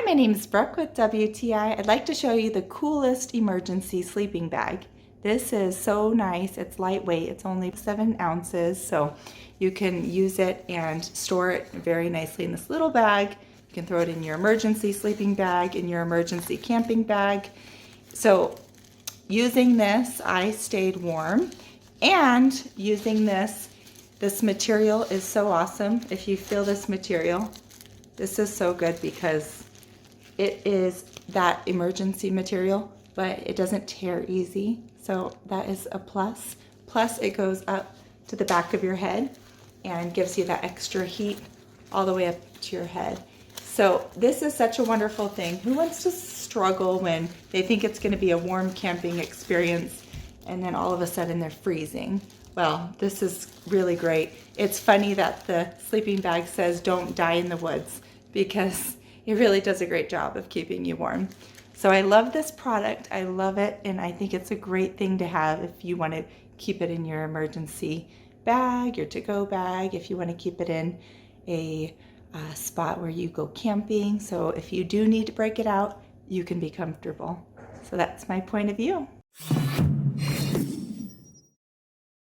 my name is Brooke with WTI. I'd like to show you the coolest emergency sleeping bag. This is so nice. It's lightweight. It's only 7 ounces, so you can use it and store it very nicely in this little bag. You can throw it in your emergency sleeping bag, in your emergency camping bag. So using this, I stayed warm, and using this material is so awesome. If you feel this material, this is so good because it is that emergency material, but it doesn't tear easy. So that is a plus. Plus it goes up to the back of your head and gives you that extra heat all the way up to your head. So this is such a wonderful thing. Who wants to struggle when they think it's going to be a warm camping experience and then all of a sudden they're freezing? Well, this is really great. It's funny that the sleeping bag says don't die in the woods, because it really does a great job of keeping you warm. So I love this product. I love it, and I think it's a great thing to have if you want to keep it in your emergency bag, your to-go bag, if you want to keep it in a spot where you go camping. So if you do need to break it out, you can be comfortable. So that's my point of view.